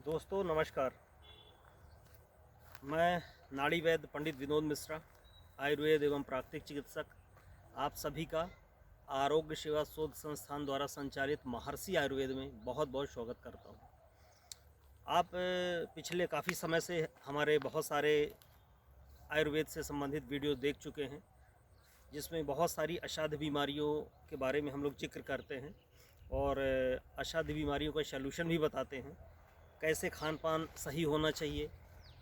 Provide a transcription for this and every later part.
दोस्तों नमस्कार। मैं नाड़ी वैद्य पंडित विनोद मिश्रा, आयुर्वेद एवं प्राकृतिक चिकित्सक, आप सभी का आरोग्य सेवा शोध संस्थान द्वारा संचालित महर्षि आयुर्वेद में बहुत बहुत स्वागत करता हूँ। आप पिछले काफ़ी समय से हमारे बहुत सारे आयुर्वेद से संबंधित वीडियो देख चुके हैं, जिसमें बहुत सारी असाध्य बीमारियों के बारे में हम लोग जिक्र करते हैं और असाध्य बीमारियों का सलूशन भी बताते हैं। कैसे खान पान सही होना चाहिए,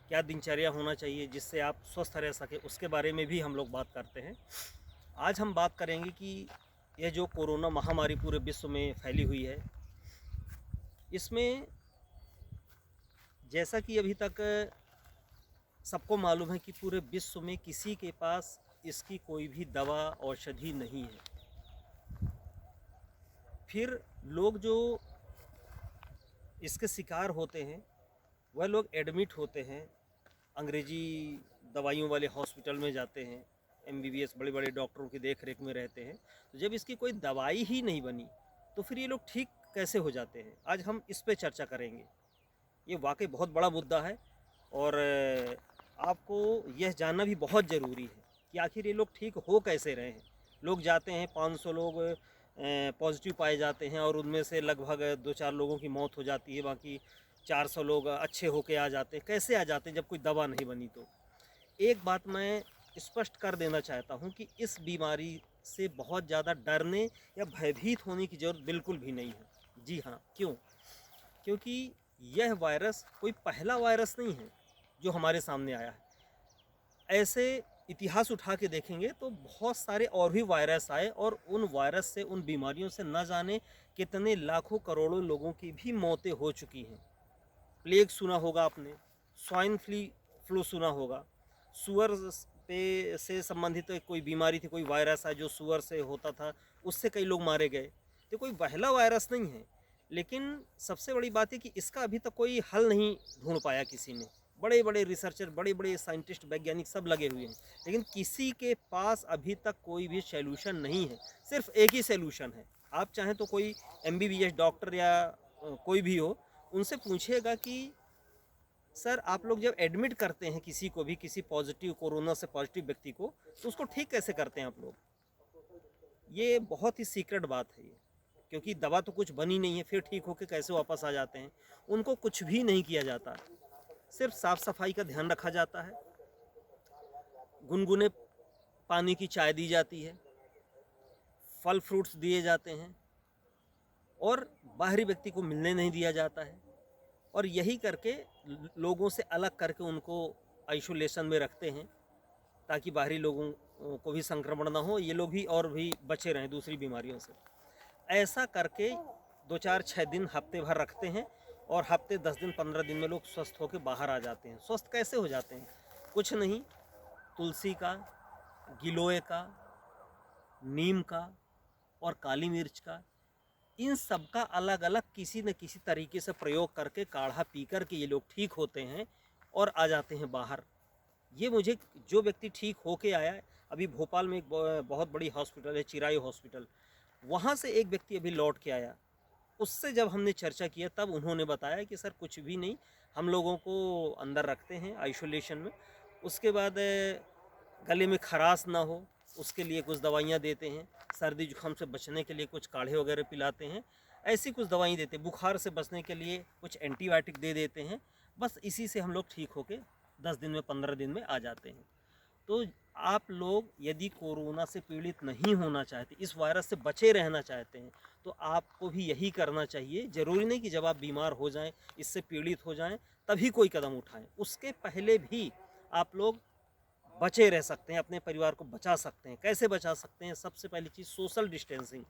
क्या दिनचर्या होना चाहिए जिससे आप स्वस्थ रह सकें, उसके बारे में भी हम लोग बात करते हैं। आज हम बात करेंगे कि यह जो कोरोना महामारी पूरे विश्व में फैली हुई है, इसमें जैसा कि अभी तक सबको मालूम है कि पूरे विश्व में किसी के पास इसकी कोई भी दवा औषधि नहीं है। फिर लोग जो इसके शिकार होते हैं वह लोग एडमिट होते हैं, अंग्रेजी दवाइयों वाले हॉस्पिटल में जाते हैं, एमबीबीएस बड़े बड़े डॉक्टरों की देख रेख में रहते हैं। तो जब इसकी कोई दवाई ही नहीं बनी तो फिर ये लोग ठीक कैसे हो जाते हैं, आज हम इस पे चर्चा करेंगे। ये वाकई बहुत बड़ा मुद्दा है और आपको यह जानना भी बहुत ज़रूरी है कि आखिर ये लोग ठीक हो कैसे रहे हैं। लोग जाते हैं, 500 लोग पॉजिटिव पाए जाते हैं और उनमें से लगभग 2-4 लोगों की मौत हो जाती है, बाकी 400 लोग अच्छे होके आ जाते हैं। कैसे आ जाते हैं जब कोई दवा नहीं बनी? तो एक बात मैं स्पष्ट कर देना चाहता हूं कि इस बीमारी से बहुत ज़्यादा डरने या भयभीत होने की ज़रूरत बिल्कुल भी नहीं है। जी हाँ, क्यों? क्योंकि यह वायरस कोई पहला वायरस नहीं है जो हमारे सामने आया है। ऐसे इतिहास उठा के देखेंगे तो बहुत सारे और भी वायरस आए और उन वायरस से, उन बीमारियों से न जाने कितने लाखों करोड़ों लोगों की भी मौतें हो चुकी हैं। प्लेग सुना होगा आपने, स्वाइन फ्लू सुना होगा, सुअर पे से संबंधित कोई बीमारी थी, कोई वायरस है जो सुअर से होता था, उससे कई लोग मारे गए। तो कोई पहला वायरस नहीं है, लेकिन सबसे बड़ी बात है कि इसका अभी तक कोई हल नहीं ढूंढ पाया किसी ने। बड़े बड़े रिसर्चर, बड़े बड़े साइंटिस्ट, वैज्ञानिक सब लगे हुए हैं, लेकिन किसी के पास अभी तक कोई भी सॉल्यूशन नहीं है। सिर्फ एक ही सॉल्यूशन है। आप चाहें तो कोई एमबीबीएस डॉक्टर या कोई भी हो, उनसे पूछिएगा कि सर आप लोग जब एडमिट करते हैं किसी को भी, किसी पॉजिटिव, कोरोना से पॉजिटिव व्यक्ति को, तो उसको ठीक कैसे करते हैं आप लोग? ये बहुत ही सीक्रेट बात है ये, क्योंकि दवा तो कुछ बनी नहीं है, फिर ठीक होके कैसे वापस आ जाते हैं? उनको कुछ भी नहीं किया जाता, सिर्फ साफ सफाई का ध्यान रखा जाता है, गुनगुने पानी की चाय दी जाती है, फल फ्रूट्स दिए जाते हैं और बाहरी व्यक्ति को मिलने नहीं दिया जाता है। और यही करके लोगों से अलग करके उनको आइसोलेशन में रखते हैं ताकि बाहरी लोगों को भी संक्रमण ना हो, ये लोग भी और भी बचे रहें दूसरी बीमारियों से। ऐसा करके 2-4-6 दिन, हफ्ते भर रखते हैं और हफ्ते 10 दिन 15 दिन में लोग स्वस्थ होकर बाहर आ जाते हैं। स्वस्थ कैसे हो जाते हैं? कुछ नहीं, तुलसी का, गिलोय का, नीम का और काली मिर्च का, इन सब का अलग अलग किसी न किसी तरीके से प्रयोग करके काढ़ा पी कर के ये लोग ठीक होते हैं और आ जाते हैं बाहर। ये मुझे, जो व्यक्ति ठीक होके आया है, अभी भोपाल में एक बहुत बड़ी हॉस्पिटल है, चिरायु हॉस्पिटल, वहाँ से एक व्यक्ति अभी लौट के आया। उससे जब हमने चर्चा किया तब उन्होंने बताया कि सर कुछ भी नहीं, हम लोगों को अंदर रखते हैं आइसोलेशन में, उसके बाद गले में खराश ना हो उसके लिए कुछ दवाइयाँ देते हैं, सर्दी जुकाम से बचने के लिए कुछ काढ़े वगैरह पिलाते हैं, ऐसी कुछ दवाई देते हैं, बुखार से बचने के लिए कुछ एंटीबायोटिक दे देते हैं। बस इसी से हम लोग ठीक होके 10 दिन में, 15 दिन में आ जाते हैं। तो आप लोग यदि कोरोना से पीड़ित नहीं होना चाहते, इस वायरस से बचे रहना चाहते हैं, तो आपको भी यही करना चाहिए। ज़रूरी नहीं कि जब आप बीमार हो जाएं, इससे पीड़ित हो जाएं, तभी कोई कदम उठाएं। उसके पहले भी आप लोग बचे रह सकते हैं, अपने परिवार को बचा सकते हैं। कैसे बचा सकते हैं? सबसे पहली चीज़ सोशल डिस्टेंसिंग,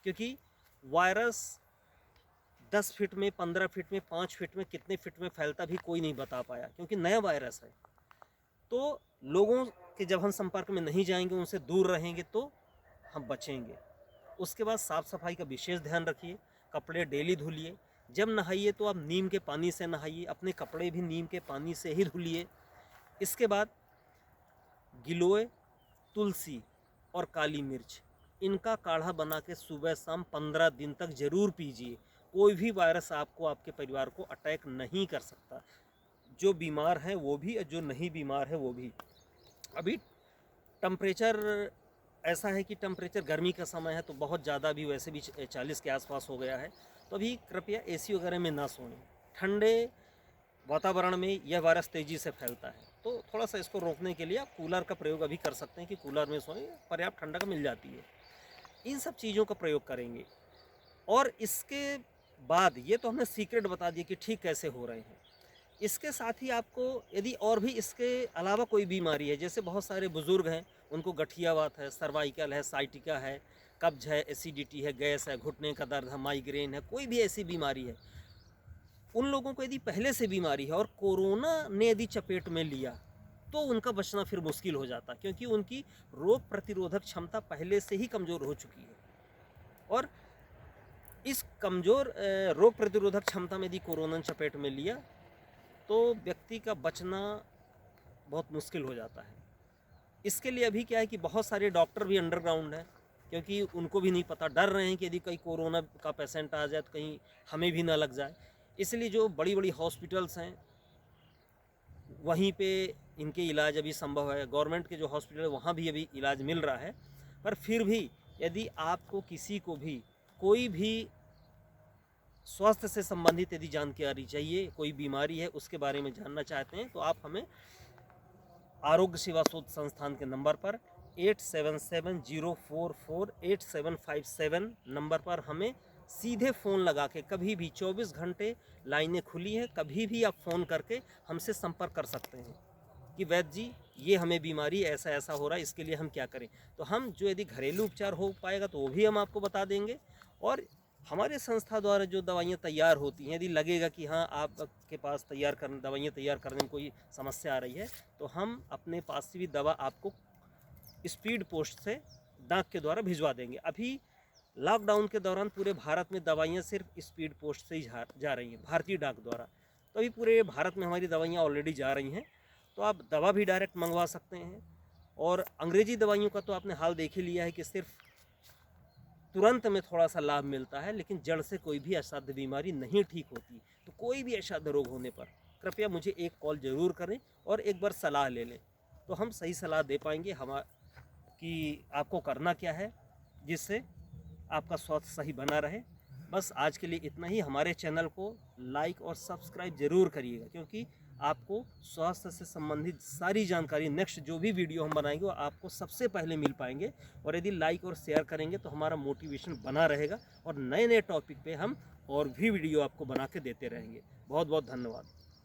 क्योंकि वायरस 10 फीट में, 15 फीट में, 5 फीट में, कितने फीट में फैलता भी कोई नहीं बता पाया, क्योंकि नया वायरस है। तो लोगों के जब हम संपर्क में नहीं जाएंगे, उनसे दूर रहेंगे, तो हम बचेंगे। उसके बाद साफ़ सफाई का विशेष ध्यान रखिए, कपड़े डेली धुलिए, जब नहाइए तो आप नीम के पानी से नहाइए, अपने कपड़े भी नीम के पानी से ही धुलिए। इसके बाद गिलोय, तुलसी और काली मिर्च, इनका काढ़ा बना के सुबह शाम 15 दिन तक ज़रूर पीजिए। कोई भी वायरस आपको, आपके परिवार को अटैक नहीं कर सकता। जो बीमार हैं वो भी, जो नहीं बीमार है वो भी। अभी टेम्परेचर ऐसा है कि टेम्परेचर गर्मी का समय है तो बहुत ज़्यादा, भी वैसे भी 40 के आसपास हो गया है, तो अभी कृपया एसी वगैरह में ना सोएं। ठंडे वातावरण में यह वायरस तेज़ी से फैलता है, तो थोड़ा सा इसको रोकने के लिए आप कूलर का प्रयोग अभी कर सकते हैं कि कूलर में सोएं, पर्याप्त ठंडक मिल जाती है। इन सब चीज़ों का प्रयोग करेंगे। और इसके बाद ये तो हमने सीक्रेट बता दिया कि ठीक कैसे हो रहे हैं। इसके साथ ही आपको यदि और भी इसके अलावा कोई बीमारी है, जैसे बहुत सारे बुज़ुर्ग हैं, उनको गठियावात है, सर्वाइकल है, साइटिका है, कब्ज है, एसिडिटी है, गैस है, घुटने का दर्द है, माइग्रेन है, कोई भी ऐसी बीमारी है, उन लोगों को यदि पहले से बीमारी है और कोरोना ने यदि चपेट में लिया तो उनका बचना फिर मुश्किल हो जाता, क्योंकि उनकी रोग प्रतिरोधक क्षमता पहले से ही कमज़ोर हो चुकी है। और इस कमज़ोर रोग प्रतिरोधक क्षमता में यदि कोरोना ने चपेट में लिया तो व्यक्ति का बचना बहुत मुश्किल हो जाता है। इसके लिए अभी क्या है कि बहुत सारे डॉक्टर भी अंडरग्राउंड हैं, क्योंकि उनको भी नहीं पता, डर रहे हैं कि यदि कहीं कोरोना का पेशेंट आ जाए तो कहीं हमें भी ना लग जाए। इसलिए जो बड़ी बड़ी हॉस्पिटल्स हैं वहीं पे इनके इलाज अभी संभव है। गवर्नमेंट के जो हॉस्पिटल है वहाँ भी अभी इलाज मिल रहा है। पर फिर भी यदि आपको किसी को भी कोई भी स्वास्थ्य से संबंधित यदि जानकारी चाहिए, कोई बीमारी है उसके बारे में जानना चाहते हैं, तो आप हमें आरोग्य सेवा शोध संस्थान के नंबर पर 8770448757 नंबर पर हमें सीधे फ़ोन लगा के, कभी भी 24 घंटे लाइनें खुली हैं, कभी भी आप फ़ोन करके हमसे संपर्क कर सकते हैं कि वैद्य जी ये हमें बीमारी ऐसा ऐसा हो रहा है, इसके लिए हम क्या करें। तो हम जो यदि घरेलू उपचार हो पाएगा तो वो भी हम आपको बता देंगे। और हमारे संस्था द्वारा जो दवाइयाँ तैयार होती हैं, यदि लगेगा कि हाँ आपके पास दवाइयाँ तैयार करने में कोई समस्या आ रही है, तो हम अपने पास से भी दवा आपको स्पीड पोस्ट से डाक के द्वारा भिजवा देंगे। अभी लॉकडाउन के दौरान पूरे भारत में दवाइयाँ सिर्फ स्पीड पोस्ट से ही जा रही हैं, भारतीय डाक द्वारा। तो अभी पूरे भारत में हमारी दवाइयाँ ऑलरेडी जा रही हैं, तो आप दवा भी डायरेक्ट मंगवा सकते हैं। और अंग्रेजी दवाइयों का तो आपने हाल देख ही लिया है कि सिर्फ तुरंत में थोड़ा सा लाभ मिलता है, लेकिन जड़ से कोई भी असाध्य बीमारी नहीं ठीक होती। तो कोई भी असाध्य रोग होने पर कृपया मुझे एक कॉल ज़रूर करें और एक बार सलाह ले लें, तो हम सही सलाह दे पाएंगे कि आपको करना क्या है जिससे आपका स्वास्थ्य सही बना रहे। बस आज के लिए इतना ही। हमारे चैनल को लाइक और सब्सक्राइब ज़रूर करिएगा, क्योंकि आपको स्वास्थ्य से संबंधित सारी जानकारी, नेक्स्ट जो भी वीडियो हम बनाएंगे वो आपको सबसे पहले मिल पाएंगे। और यदि लाइक और शेयर करेंगे तो हमारा मोटिवेशन बना रहेगा और नए नए टॉपिक पे हम और भी वीडियो आपको बना के देते रहेंगे। बहुत बहुत धन्यवाद।